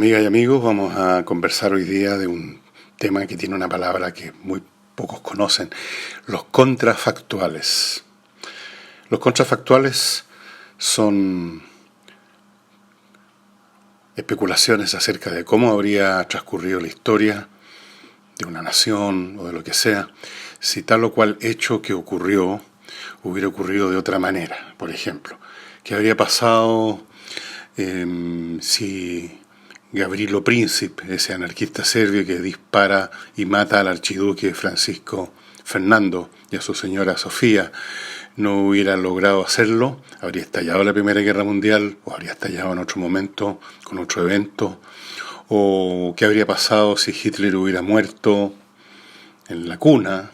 Amigas y amigos, vamos a conversar hoy día de un tema que tiene una palabra que muy pocos conocen, los contrafactuales. Los contrafactuales son especulaciones acerca de cómo habría transcurrido la historia de una nación o de lo que sea, si tal o cual hecho que ocurrió hubiera ocurrido de otra manera. Por ejemplo, ¿qué habría pasado si Gavrilo Princip, ese anarquista serbio que dispara y mata al archiduque Francisco Fernando y a su señora Sofía, no hubiera logrado hacerlo? ¿Habría estallado la Primera Guerra Mundial o habría estallado en otro momento con otro evento? ¿O qué habría pasado si Hitler hubiera muerto en la cuna?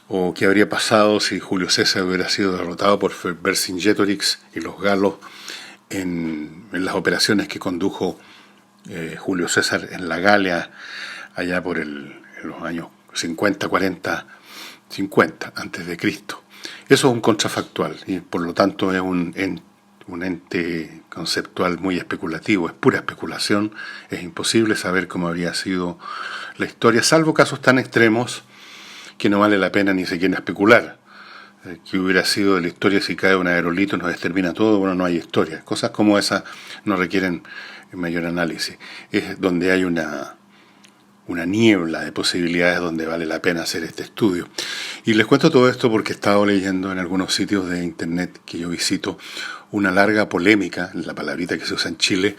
¿O qué habría pasado si Julio César hubiera sido derrotado por Vercingetorix y los galos en las operaciones que condujo Julio César en la Galia allá por en los años 50, 40, 50 antes de Cristo? Eso es un contrafactual y por lo tanto es un ente conceptual muy especulativo, es pura especulación, es imposible saber cómo habría sido la historia, salvo casos tan extremos que no vale la pena ni siquiera especular. Que hubiera sido de la historia si cae un aerolito y nos extermina todo, bueno, no hay historia. Cosas como esas no requieren mayor análisis. Es donde hay una niebla de posibilidades donde vale la pena hacer este estudio. Y les cuento todo esto porque he estado leyendo en algunos sitios de internet que yo visito una larga polémica, la palabrita que se usa en Chile,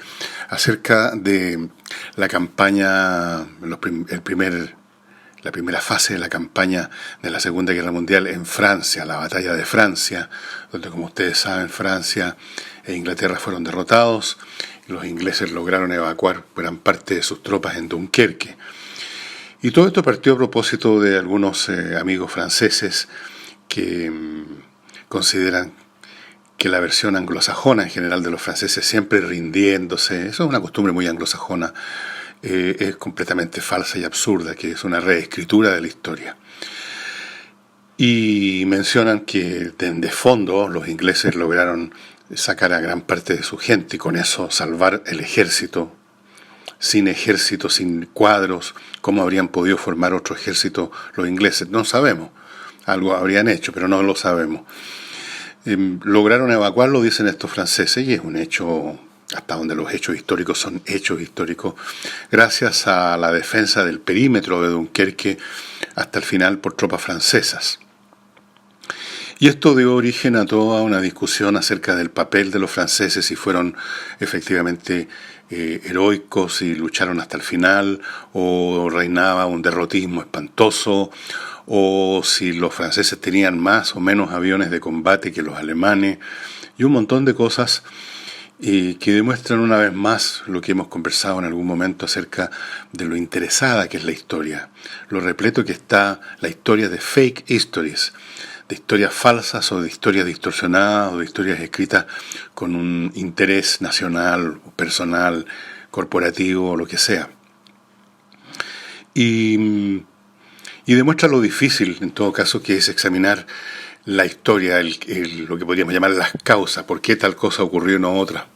acerca de la campaña, la primera fase de la campaña de la Segunda Guerra Mundial en Francia, la batalla de Francia, donde, como ustedes saben, Francia e Inglaterra fueron derrotados y los ingleses lograron evacuar gran parte de sus tropas en Dunkerque. Y todo esto partió a propósito de algunos amigos franceses que consideran que la versión anglosajona en general de los franceses siempre rindiéndose, eso es una costumbre muy anglosajona, es completamente falsa y absurda, que es una reescritura de la historia. Y mencionan que de fondo los ingleses lograron sacar a gran parte de su gente y con eso salvar el ejército, sin cuadros. ¿Cómo habrían podido formar otro ejército los ingleses? No sabemos. Algo habrían hecho, pero no lo sabemos. Lograron evacuarlo, dicen estos franceses, y es un hecho, hasta donde los hechos históricos son hechos históricos, gracias a la defensa del perímetro de Dunkerque hasta el final por tropas francesas. Y esto dio origen a toda una discusión acerca del papel de los franceses, si fueron efectivamente heroicos y lucharon hasta el final, o reinaba un derrotismo espantoso, o si los franceses tenían más o menos aviones de combate que los alemanes, y un montón de cosas que demuestran una vez más lo que hemos conversado en algún momento acerca de lo interesada que es la historia, lo repleto que está la historia de fake histories, de historias falsas o de historias distorsionadas o de historias escritas con un interés nacional, personal, corporativo o lo que sea. Y demuestra lo difícil, en todo caso, que es examinar la historia, lo que podríamos llamar las causas, por qué tal cosa ocurrió y no otra.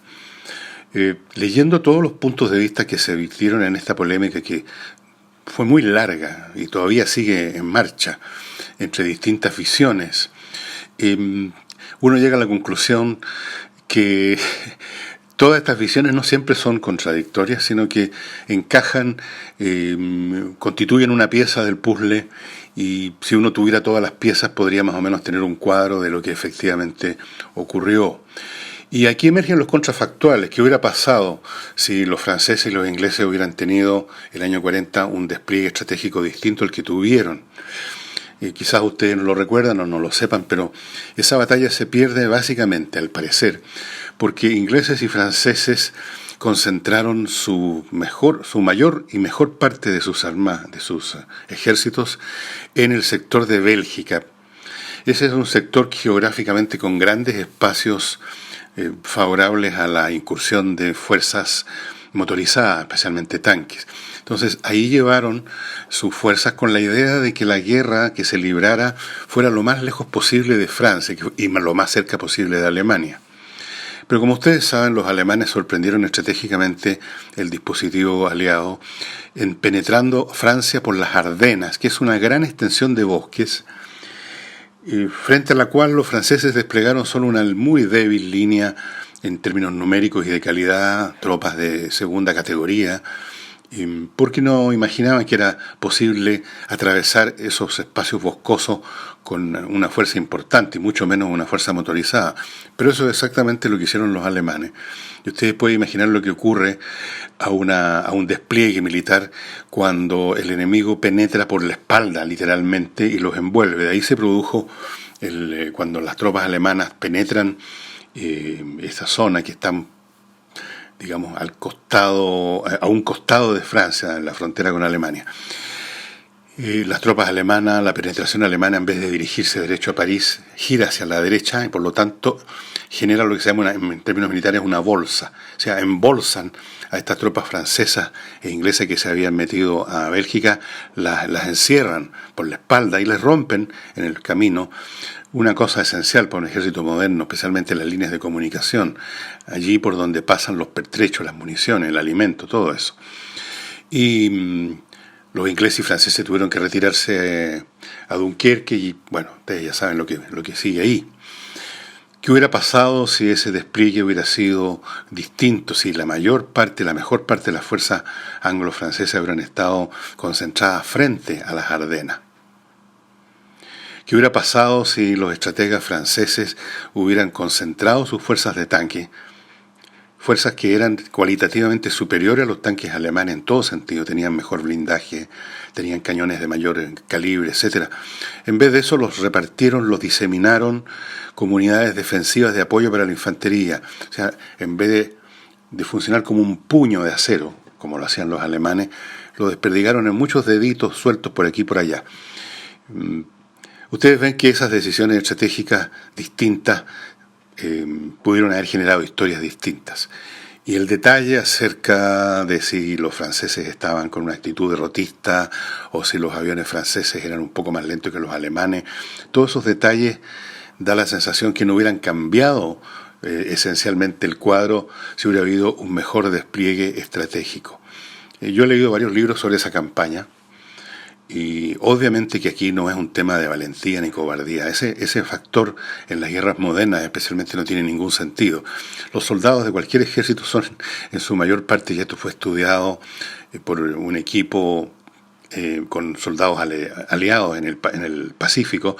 Leyendo todos los puntos de vista que se vertieron en esta polémica que fue muy larga y todavía sigue en marcha entre distintas visiones, uno llega a la conclusión que todas estas visiones no siempre son contradictorias, sino que encajan, constituyen una pieza del puzzle, y si uno tuviera todas las piezas podría más o menos tener un cuadro de lo que efectivamente ocurrió. Y aquí emergen los contrafactuales. ¿Qué hubiera pasado si los franceses y los ingleses hubieran tenido el año 40 un despliegue estratégico distinto al que tuvieron? Quizás ustedes no lo recuerdan o no lo sepan, pero esa batalla se pierde básicamente, al parecer, porque ingleses y franceses concentraron su mayor y mejor parte de sus armas, de sus ejércitos, en el sector de Bélgica. Ese es un sector geográficamente con grandes espacios favorables a la incursión de fuerzas motorizadas, especialmente tanques. Entonces ahí llevaron sus fuerzas con la idea de que la guerra que se librara fuera lo más lejos posible de Francia y lo más cerca posible de Alemania. Pero como ustedes saben, los alemanes sorprendieron estratégicamente el dispositivo aliado en penetrando Francia por las Ardenas, que es una gran extensión de bosques, frente a la cual los franceses desplegaron solo una muy débil línea en términos numéricos y de calidad, tropas de segunda categoría, porque no imaginaban que era posible atravesar esos espacios boscosos con una fuerza importante, y mucho menos una fuerza motorizada. Pero eso es exactamente lo que hicieron los alemanes. Y ustedes pueden imaginar lo que ocurre a un despliegue militar cuando el enemigo penetra por la espalda, literalmente, y los envuelve. De ahí se produjo cuando las tropas alemanas penetran esa zona que están, digamos, al costado, a un costado de Francia, en la frontera con Alemania. Las tropas alemanas, la penetración alemana, en vez de dirigirse derecho a París, gira hacia la derecha y por lo tanto genera lo que se llama en términos militares una bolsa. O sea, embolsan a estas tropas francesas e inglesas que se habían metido a Bélgica, las encierran por la espalda y les rompen en el camino una cosa esencial para un ejército moderno, especialmente las líneas de comunicación, allí por donde pasan los pertrechos, las municiones, el alimento, todo eso. Y los ingleses y franceses tuvieron que retirarse a Dunkerque y, bueno, ustedes ya saben lo que sigue ahí. ¿Qué hubiera pasado si ese despliegue hubiera sido distinto, si la mejor parte de las fuerzas anglo-francesas hubieran estado concentradas frente a las Ardenas? ¿Qué hubiera pasado si los estrategas franceses hubieran concentrado sus fuerzas de tanque, fuerzas que eran cualitativamente superiores a los tanques alemanes en todo sentido, tenían mejor blindaje, tenían cañones de mayor calibre, etcétera? En vez de eso los repartieron, los diseminaron como unidades defensivas de apoyo para la infantería. O sea, en vez de funcionar como un puño de acero, como lo hacían los alemanes, lo desperdigaron en muchos deditos sueltos por aquí y por allá. Ustedes ven que esas decisiones estratégicas distintas pudieron haber generado historias distintas. Y el detalle acerca de si los franceses estaban con una actitud derrotista o si los aviones franceses eran un poco más lentos que los alemanes, todos esos detalles da la sensación que no hubieran cambiado esencialmente el cuadro si hubiera habido un mejor despliegue estratégico. Yo he leído varios libros sobre esa campaña. Y obviamente que aquí no es un tema de valentía ni cobardía. Ese factor en las guerras modernas especialmente no tiene ningún sentido. Los soldados de cualquier ejército son en su mayor parte, y esto fue estudiado por un equipo con soldados aliados en el Pacífico,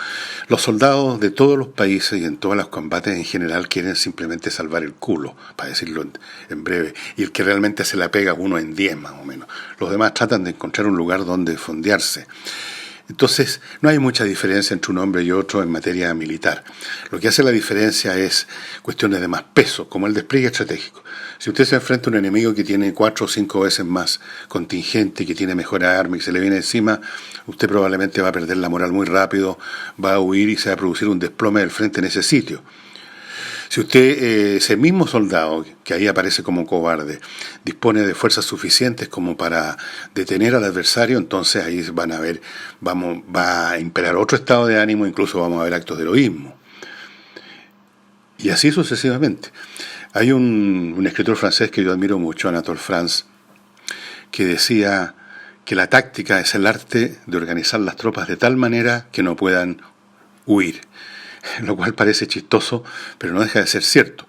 los soldados de todos los países y en todos los combates en general quieren simplemente salvar el culo, para decirlo en breve, y el que realmente se la pega uno en 10 más o menos. Los demás tratan de encontrar un lugar donde fondearse. Entonces, no hay mucha diferencia entre un hombre y otro en materia militar. Lo que hace la diferencia es cuestiones de más peso, como el despliegue estratégico. Si usted se enfrenta a un enemigo que tiene 4 o 5 veces más contingente, que tiene mejores armas y se le viene encima, usted probablemente va a perder la moral muy rápido, va a huir y se va a producir un desplome del frente en ese sitio. Si usted, ese mismo soldado, que ahí aparece como cobarde, dispone de fuerzas suficientes como para detener al adversario, entonces ahí va a imperar otro estado de ánimo, incluso vamos a ver actos de heroísmo. Y así sucesivamente. Hay un escritor francés que yo admiro mucho, Anatole France, que decía que la táctica es el arte de organizar las tropas de tal manera que no puedan huir. Lo cual parece chistoso, pero no deja de ser cierto.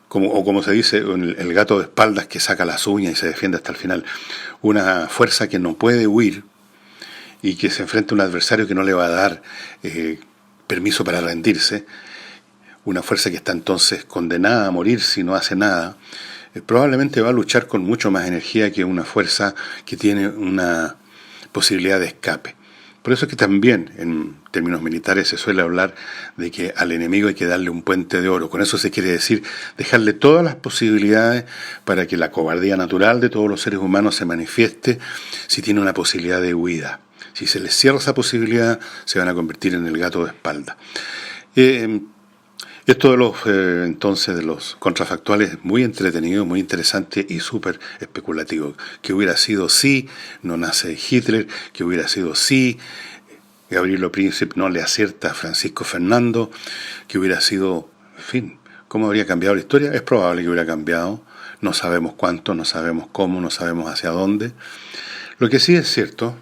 Como se dice, el gato de espaldas que saca las uñas y se defiende hasta el final. Una fuerza que no puede huir y que se enfrenta a un adversario que no le va a dar permiso para rendirse. Una fuerza que está entonces condenada a morir si no hace nada. Probablemente va a luchar con mucho más energía que una fuerza que tiene una posibilidad de escape. Por eso es que también, en términos militares, se suele hablar de que al enemigo hay que darle un puente de oro. Con eso se quiere decir dejarle todas las posibilidades para que la cobardía natural de todos los seres humanos se manifieste si tiene una posibilidad de huida. Si se les cierra esa posibilidad, se van a convertir en el gato de espalda. Esto de los contrafactuales es muy entretenido, muy interesante y súper especulativo. ¿Qué hubiera sido si no nace Hitler? ¿Qué hubiera sido si Gabrielo Príncipe no le acierta a Francisco Fernando? ¿Qué hubiera sido, en fin, ¿Cómo habría cambiado la historia? Es probable que hubiera cambiado. No sabemos cuánto, no sabemos cómo, no sabemos hacia dónde. Lo que sí es cierto,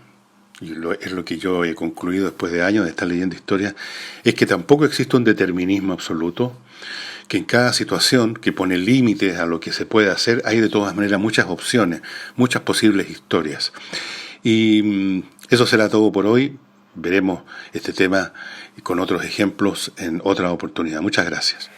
y es lo que yo he concluido después de años de estar leyendo historia, es que tampoco existe un determinismo absoluto, que en cada situación que pone límites a lo que se puede hacer, hay de todas maneras muchas opciones, muchas posibles historias. Y eso será todo por hoy. Veremos este tema con otros ejemplos en otra oportunidad. Muchas gracias.